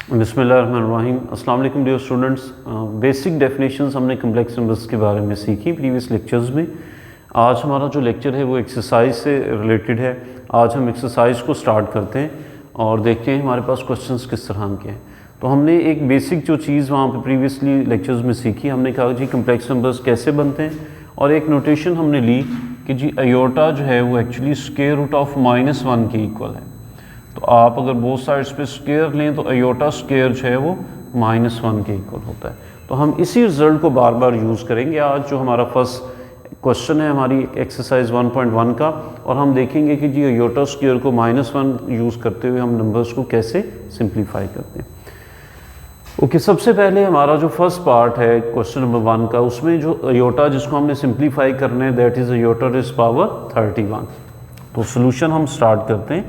बिस्मिल्लाहिर्रहमानिर्रहीम। अस्सलाम वालेकुम डियर स्टूडेंट्स। बेसिक डेफिनेशंस हमने कम्प्लेक्स नंबर्स के बारे में सीखी प्रीवियस लेक्चर्स में। आज हमारा जो लेक्चर है वो एक्सरसाइज से रिलेटेड है। आज हम एक्सरसाइज को स्टार्ट करते हैं और देखते हैं हमारे पास क्वेश्चंस किस तरह के हैं। तो हमने एक बेसिक जो चीज़ वहाँ पे प्रीवियसली लेक्चर्स में सीखी, हमने कहा जी कम्प्लेक्स नंबर्स कैसे बनते हैं, और एक नोटेशन हमने ली कि जी अयोटा जो है वो एक्चुअली स्क्वायर रूट ऑफ -1 के इक्वल है। तो आप अगर बोथ साइड्स पे स्क्वायर लें तो अयोटा स्क्वायर जो है वो -1 के इक्वल होता है। तो हम इसी रिजल्ट को बार बार यूज़ करेंगे। आज जो हमारा फर्स्ट क्वेश्चन है हमारी एक्सरसाइज 1.1 का, और हम देखेंगे कि जी अयोटा स्क्वायर को -1 यूज़ करते हुए हम नंबर्स को कैसे सिंप्लीफाई करते हैं। ओके, सबसे पहले हमारा जो फर्स्ट पार्ट है क्वेश्चन नंबर 1 का, उसमें जो अयोटा जिसको हमने सिंप्लीफाई करना है that is iota raise power 31। तो सोल्यूशन हम स्टार्ट करते हैं।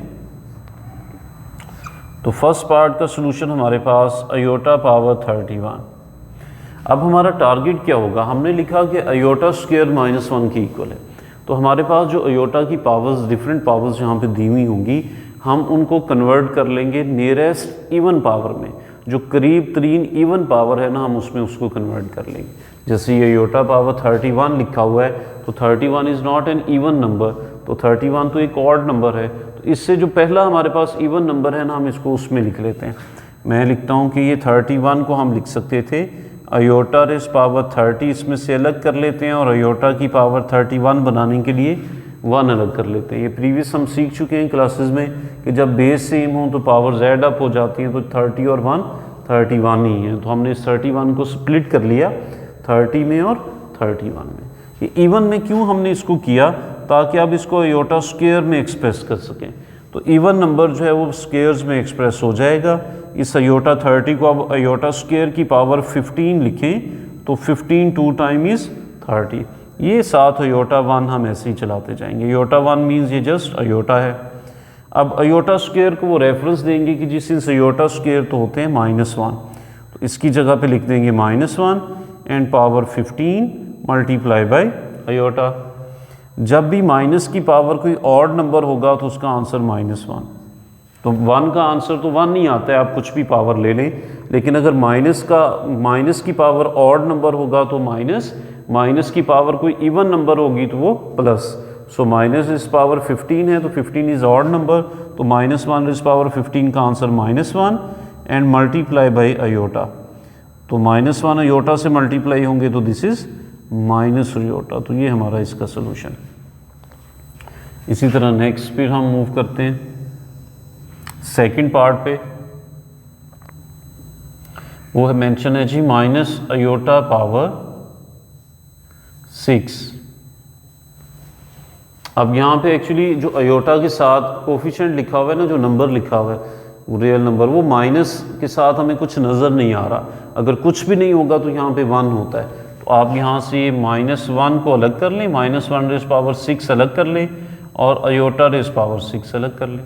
तो फर्स्ट पार्ट का सोल्यूशन हमारे पास अयोटा पावर 31। अब हमारा टारगेट क्या होगा, हमने लिखा कि अयोटा स्क्वायर -1 की इक्वल है। तो हमारे पास जो अयोटा की पावर्स, डिफरेंट पावर्स यहाँ पे दी हुई होंगी, हम उनको कन्वर्ट कर लेंगे नियरेस्ट इवन पावर में। जो करीब तरीन इवन पावर है ना, हम उसमें उसको कन्वर्ट कर लेंगे। जैसे ये अयोटा पावर 31 लिखा हुआ है, तो 31 is not an even number, तो 31 तो एक ऑड नंबर है। तो इससे जो पहला हमारे पास इवन नंबर है ना, हम इसको उसमें लिख लेते हैं। मैं लिखता हूँ कि ये 31 को हम लिख सकते थे अयोटा रेज़ पावर 30, इसमें से अलग कर लेते हैं, और अयोटा की पावर 31 बनाने के लिए 1 अलग कर लेते हैं। ये प्रीवियस हम सीख चुके हैं क्लासेस में कि जब बेस सेम हो तो पावर जेड अप हो जाती है, तो 30 और 1 31 ही है। तो हमने इस 31 को स्प्लिट कर लिया 30 में और 31 में। ये इवन में क्यों हमने इसको किया, ताकि आप इसको अयोटा स्क्वायर में एक्सप्रेस कर सकें। तो इवन नंबर जो है वो स्क्वायर्स में एक्सप्रेस हो जाएगा। इस अयोटा 30 को अब अयोटा स्क्वायर की पावर 15 लिखें, तो 15 2 टाइम इज़ 30। ये साथ अयोटा 1 हम ऐसे ही चलाते जाएंगे। अयोटा 1 मीन्स ये जस्ट अयोटा है। अब अयोटा स्क्वायर को वो रेफरेंस देंगे कि जिस अयोटा स्क्वायर तो होते हैं -1, तो इसकी जगह पे लिख देंगे -1 and power 15 multiply by iota. जब भी माइनस की पावर कोई ऑड नंबर होगा तो उसका आंसर -1। तो 1 का आंसर तो 1 नहीं आता है, आप कुछ भी पावर ले लें। लेकिन अगर माइनस की पावर ऑड नंबर होगा तो माइनस की पावर कोई इवन नंबर होगी तो वो प्लस। सो माइनस इस पावर 15 है, तो 15 इज़ ऑड नंबर, तो -1 इस पावर 15 का answer -1 and multiply by iota. तो -1 अयोटा से मल्टीप्लाई होंगे तो दिस इज़ माइनस अयोटा। तो ये हमारा इसका सोल्यूशन। इसी तरह नेक्स्ट फिर हम मूव करते हैं सेकंड पार्ट पे। वो है मेंशन है जी माइनस अयोटा पावर 6। अब यहाँ पे एक्चुअली जो अयोटा के साथ कोफिशिएंट लिखा हुआ है ना, जो नंबर लिखा हुआ है वो रियल नंबर, वो माइनस के साथ हमें कुछ नज़र नहीं आ रहा। अगर कुछ भी नहीं होगा तो यहाँ पे 1 होता है। तो आप यहाँ से -1 को अलग कर लें, -1 रेज़ पावर 6 अलग कर लें, और अयोटा रेज़ पावर 6 अलग कर लें।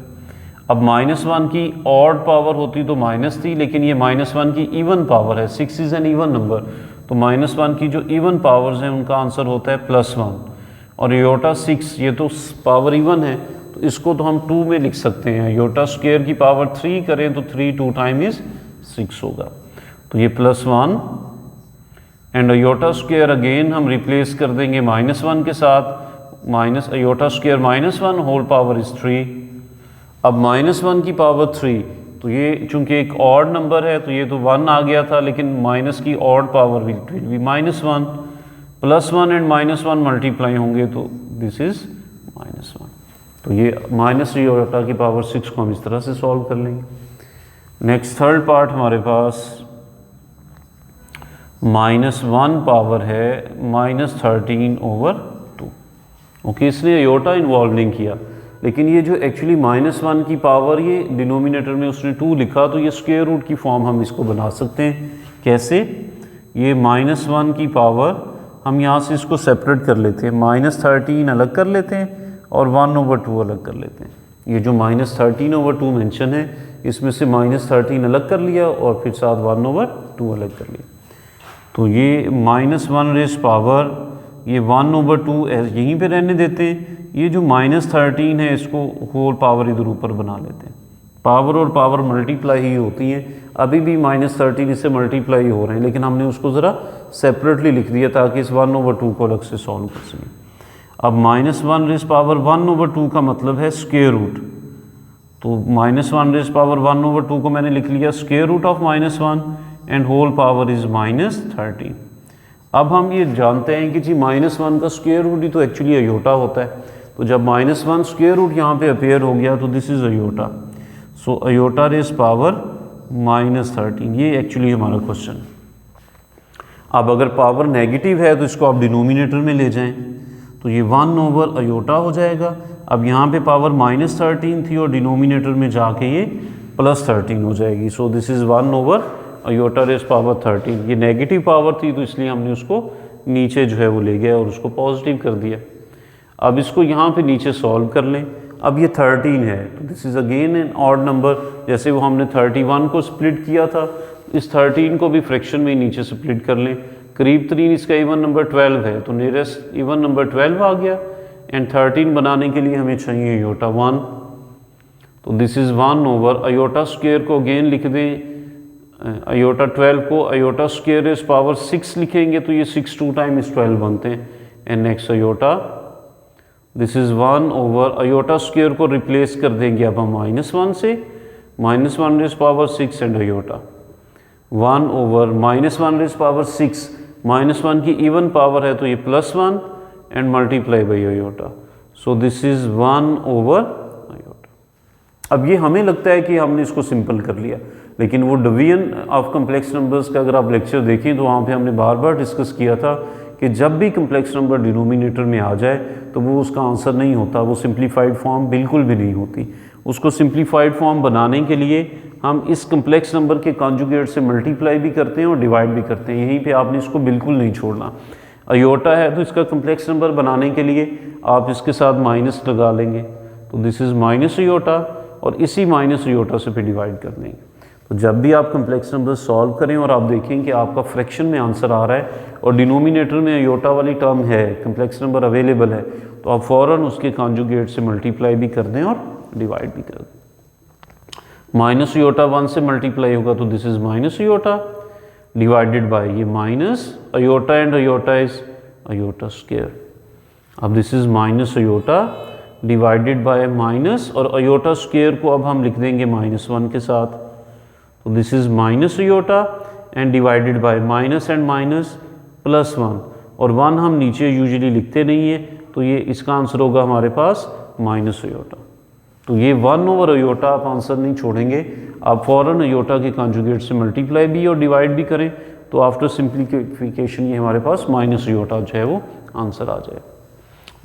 अब -1 की ऑड पावर होती तो माइनस थी, लेकिन ये -1 की इवन पावर है। 6 इज़ एन इवन नंबर, तो -1 की जो इवन पावर्स हैं उनका आंसर होता है +1। और अयोटा 6 ये तो पावर इवन है, तो इसको तो हम 2 में लिख सकते हैं। अयोटा स्क्वायर की पावर 3 करें तो 3 2 टाइम इज़ 6 होगा। तो ये +1 एंड अयोटा स्क्वायर अगेन हम रिप्लेस कर देंगे -1 के साथ। Minus iota square -1 whole power is 3। अब -1 की पावर 3, तो ये चूंकि एक ऑड नंबर है तो ये तो 1 आ गया था, लेकिन माइनस की odd power will be -1, +1 and -1 multiply होंगे तो दिस इज़ -1। तो ये माइनस अयोटा की पावर 6 को हम इस तरह से सॉल्व कर लेंगे। नेक्स्ट थर्ड पार्ट हमारे पास -1 पावर है -13/2। ओके, इसलिए अयोटा इन्वॉल्व नहीं किया, लेकिन ये जो एक्चुअली -1 की पावर ये डिनोमिनेटर में उसने 2 लिखा, तो ये स्क्वायर रूट की फॉर्म हम इसको बना सकते हैं। कैसे, ये -1 की पावर हम यहाँ से इसको सेपरेट कर लेते हैं, -13 अलग कर लेते हैं और 1/2 अलग कर लेते हैं। ये जो -13/2 मेंशन है, इसमें से -13 अलग कर लिया और फिर साथ 1/2 अलग कर लिया। तो ये -1 रेज़ पावर ये 1/2 यहीं पे रहने देते हैं। ये जो -13 है इसको होल पावर इधर ऊपर बना लेते हैं। पावर और पावर मल्टीप्लाई ही होती हैं। अभी भी -13 इससे मल्टीप्लाई हो रहे हैं, लेकिन हमने उसको ज़रा सेपरेटली लिख दिया ताकि इस 1/2 को अलग से सॉल्व कर सकें। अब -1 रेज़ पावर 1/2 का मतलब है स्क्वायर रूट, तो -1 रेज़ पावर 1/2 को मैंने लिख लिया square root of -1 and whole power is -13। अब हम ये जानते हैं कि जी -1 का स्क्वायर रूट ही तो एक्चुअली अयोटा होता है, तो जब -1 स्क्वायर रूट यहाँ पे अपेयर हो गया तो this is iota, so iota raise power -13, ये एक्चुअली हमारा क्वेश्चन। अब अगर पावर नेगेटिव है तो इसको आप डिनोमिनेटर में ले जाएं, तो ये 1 अयोटा हो जाएगा। अब यहाँ पे पावर -13 थी और डिनोमिनेटर में जाके ये +13 हो जाएगी, so this is 1 iota raise power 13। ये नेगेटिव पावर थी तो इसलिए हमने उसको नीचे जो है वो ले गया और उसको पॉजिटिव कर दिया। अब इसको यहाँ पे नीचे सॉल्व कर लें। अब ये 13 है तो this is again an odd number, जैसे वो हमने 31 को स्प्लिट किया था, इस 13 को भी फ्रैक्शन में नीचे स्प्लिट कर लें। करीब 3 इसका इवन नंबर 12 है, तो नियरेस्ट इवन नंबर 12 आ गया, एंड 13 बनाने के लिए हमें चाहिए अयोटा 1, तो दिस इज़ 1 अयोटा स्क्वायर को अगेन लिख दें, अयोटा 12 को अयोटा स्क्वायर रेज़ पावर 6 लिखेंगे तो ये 6 2 टाइम्स 12 बनते हैं, and next iota this is 1 iota square को रिप्लेस कर देंगे अब हम -1 से, -1 raise power 6 and iota 1 -1 raise power 6, -1 की इवन पावर है तो ये +1 and multiply by iota, so this is 1 iota. अब ये हमें लगता है कि हमने इसको सिंपल कर लिया, लेकिन वो डिवीजन ऑफ कम्प्लेक्स नंबर्स का अगर आप लेक्चर देखें तो वहाँ पे हमने बार बार डिस्कस किया था कि जब भी कम्प्लेक्स नंबर डिनोमिनेटर में आ जाए तो वो उसका आंसर नहीं होता, वो सिंप्लीफाइड फॉर्म बिल्कुल भी नहीं होती। उसको सिंप्लीफाइड फॉर्म बनाने के लिए हम इस कम्प्लेक्स नंबर के कॉन्जुगेट से मल्टीप्लाई भी करते हैं और डिवाइड भी करते हैं, यहीं पे आपने इसको बिल्कुल नहीं छोड़ना। अयोटा है तो इसका कम्प्लेक्स नंबर बनाने के लिए आप इसके साथ माइनस लगा लेंगे, तो दिस इज़ माइनस अयोटा, और इसी माइनस अयोटा से फिर डिवाइड कर देंगे। तो जब भी आप कम्प्लेक्स नंबर सॉल्व करें और आप देखें कि आपका फ्रैक्शन में आंसर आ रहा है और डिनोमिनेटर में अयोटा वाली टर्म है, कम्प्लेक्स नंबर अवेलेबल है, तो आप फ़ौरन उसके कॉन्जुगेट से मल्टीप्लाई भी कर दें और डिवाइड भी कर दें। माइनस अयोटा 1 से मल्टीप्लाई होगा तो this is minus iota divided by ये minus iota and iota is iota square. अब this is minus iota divided by minus, और अयोटा स्क्वायर को अब हम लिख देंगे -1 के साथ, तो this is minus iota and divided by minus and minus +1, और 1 हम नीचे यूजुअली लिखते नहीं है, तो ये इसका आंसर होगा हमारे पास माइनस अयोटा। तो ये 1 अयोटा आप आंसर नहीं छोड़ेंगे, आप फ़ौरन अयोटा के कॉन्जुगेट से मल्टीप्लाई भी और डिवाइड भी करें, तो आफ्टर सिंप्लीफिकेशन ये हमारे पास माइनस अयोटा जो है वो आंसर आ जाए।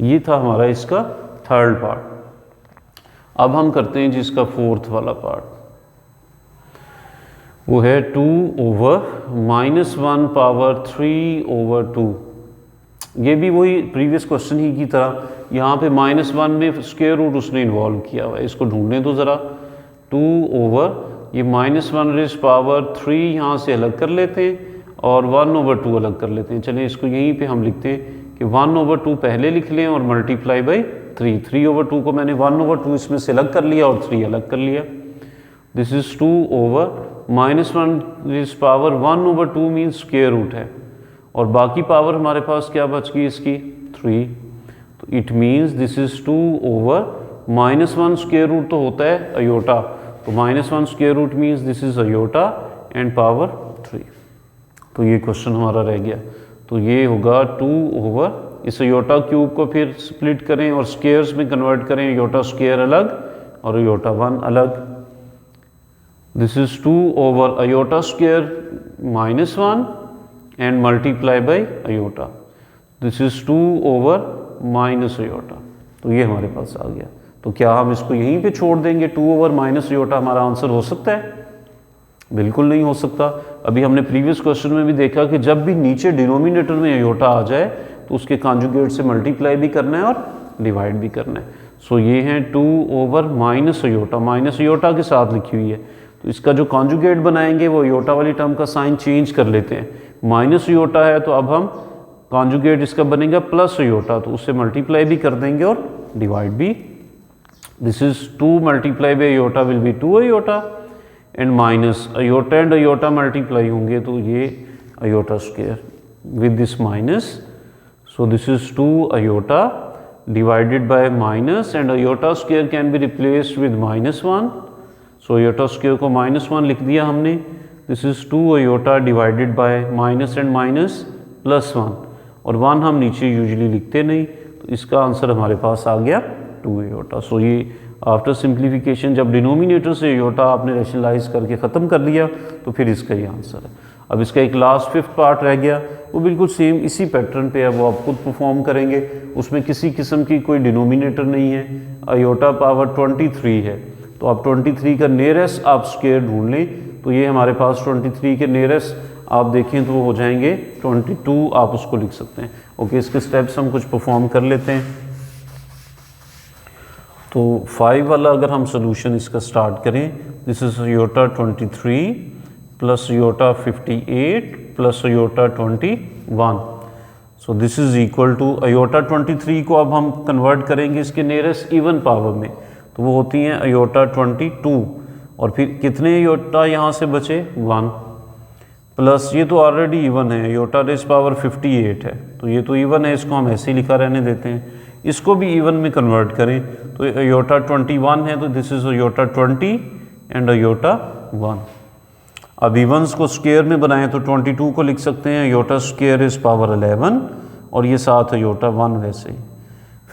ये था हमारा इसका थर्ड पार्ट। अब हम करते हैं जिसका फोर्थ वाला पार्ट, वो है 2/-1 पावर 3/2। ये भी वही प्रीवियस क्वेश्चन ही की तरह, यहाँ पे -1 में स्क्वायर रूट उसने इन्वॉल्व किया हुआ है, इसको ढूंढने दो ज़रा। 2 ये -1 रेज़ पावर 3 यहाँ से अलग कर लेते हैं और 1/2 अलग कर लेते हैं। चलिए इसको यहीं पे हम लिखते हैं कि 1/2 पहले लिख लें और मल्टीप्लाई बाई 3। 3/2 को मैंने 1/2 इसमें से अलग कर लिया और 3 अलग कर लिया। This is 2/-1 raise power 1/2 means square root है, और बाकी पावर हमारे पास क्या बच गई इसकी 3, तो it means this is 2/-1 square root तो होता है अयोटा, तो -1 square root means this is iota and power 3। तो ये क्वेश्चन हमारा रह गया, तो ये होगा 2 इस अयोटा क्यूब को फिर स्प्लिट करें और स्क्वायर्स में कन्वर्ट करें, अयोटा स्क्वायर अलग और अयोटा 1 अलग। This is 2 iota square -1 and multiply by iota, this is 2 iota. तो ये हमारे पास आ गया। तो क्या हम इसको यहीं पे छोड़ देंगे? 2 अयोटा हमारा आंसर हो सकता है? बिल्कुल नहीं हो सकता। अभी हमने प्रीवियस क्वेश्चन में भी देखा कि जब भी नीचे डिनोमिनेटर में अयोटा आ जाए तो उसके कॉन्जुगेट से मल्टीप्लाई भी करना है और डिवाइड भी करना है। सो ये हैं 2 अयोटा, माइनस अयोटा के साथ लिखी हुई है, तो इसका जो कॉन्जुगेट बनाएंगे वो अयोटा वाली टर्म का साइन चेंज कर लेते हैं। माइनस अयोटा है तो अब हम कॉन्जुगेट इसका बनेगा प्लस अयोटा, तो उससे मल्टीप्लाई भी कर देंगे और डिवाइड भी this is 2 multiply by iota will be 2 iota and minus iota and iota multiply होंगे तो ये iota square with this minus, so this is 2 iota divided by minus and iota square can be replaced with -1, so iota square को -1 लिख दिया हमने. This is 2 iota divided by minus and minus plus 1 और 1 हम नीचे usually लिखते नहीं, तो इसका आंसर हमारे पास आ गया 2 iota. सो ये आफ्टर सिंप्लीफिकेशन जब डिनोमिनेटर से iota आपने रैशनलाइज करके ख़त्म कर लिया तो फिर इसका ही आंसर है. अब इसका एक लास्ट 5th पार्ट रह गया, वो बिल्कुल सेम इसी पैटर्न पे है, वो आप खुद परफॉर्म करेंगे. उसमें किसी किस्म की कोई डिनोमिनेटर नहीं है, अयोटा पावर 23 है, तो आप 23 का नियरेस्ट आप स्क्वायर ढूंढ लें, तो ये हमारे पास 23 के नियरेस्ट आप देखें तो वो हो जाएंगे 22, आप उसको लिख सकते हैं. ओके, इसके स्टेप्स हम कुछ परफॉर्म कर लेते हैं. तो 5 वाला अगर हम सोल्यूशन इसका स्टार्ट करें, this is iota 23 plus iota 58 plus iota 21. So this is equal to iota 23 को अब हम कन्वर्ट करेंगे इसके नियरेस्ट इवन पावर में, तो वो होती हैं अयोटा 22 और फिर कितने अयोटा यहाँ से बचे 1 प्लस ये तो ऑलरेडी इवन है, अयोटा रेस पावर 58 है, तो ये तो इवन है, इसको हम ऐसे ही लिखा रहने देते हैं. इसको भी इवन में कन्वर्ट करें तो अयोटा 21 है, तो this is iota 20 and iota 1. अब इवन्स को स्क्वायर में बनाएं तो 22 को लिख सकते हैं अयोटा स्क्वायर इज़ पावर 11 और ये साथ अयोटा 1 वैसे ही.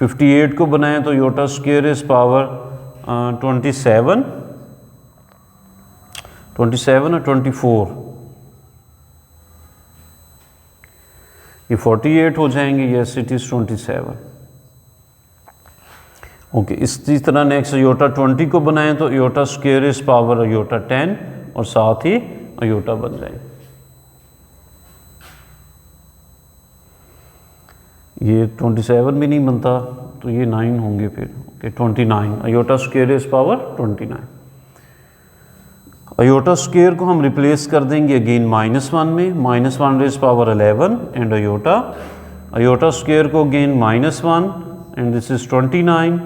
58 को बनाएं तो अयोटा स्क्वायर इज़ पावर 27 और 24, ये 48 हो जाएंगे. Yes it is 27. ओके, इसी तरह नेक्स्ट अयोटा 20 को बनाएं तो iota square is power iota 10 और साथ ही अयोटा बन जाए. ये 27 भी नहीं बनता तो ये 9 होंगे फिर. Okay, 29 iota square is power 29. Iota square को हम रिप्लेस कर देंगे अगेन -1 में, -1 raise power 11 and iota square को again -1 and this is 29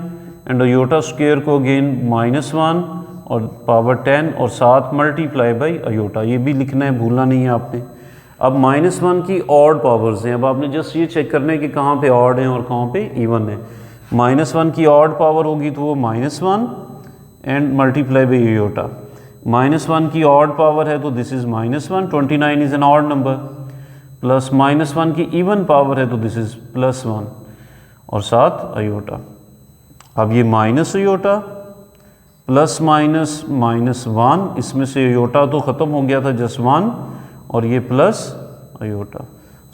and iota square को अगेन -1 और पावर 10 और साथ मल्टीप्लाई बाई अयोटा. ये भी लिखना है, भूलना नहीं है आपने. अब -1 की ऑड पावर्स हैं, अब आपने जस्ट ये चेक करना है कि कहाँ पे ऑड हैं और कहाँ पे इवन है. -1 की ऑड पावर होगी तो वो -1 एंड मल्टीप्लाई बाई अयोटा. -1 की ऑड पावर है तो this is -1, 29 is an odd number, plus -1 की इवन पावर है तो दिस इज़ +1 और साथ अयोटा. अब ये माइनस अयोटा प्लस माइनस -1, इसमें से अयोटा तो ख़त्म हो गया था, जस्ट 1 और ये plus iota.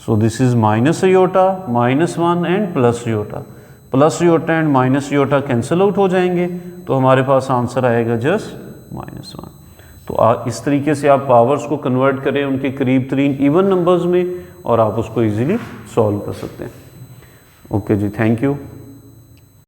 So this is minus aorta -1 and plus iota. Plus iota and minus aorta cancel out हो जाएंगे तो हमारे पास आंसर आएगा जस्ट -1. तो इस तरीके से आप पावर्स को कन्वर्ट करें उनके करीब तरीन इवन नंबर्स में और आप उसको इजीली सॉल्व कर सकते हैं. ओके जी, थैंक यू.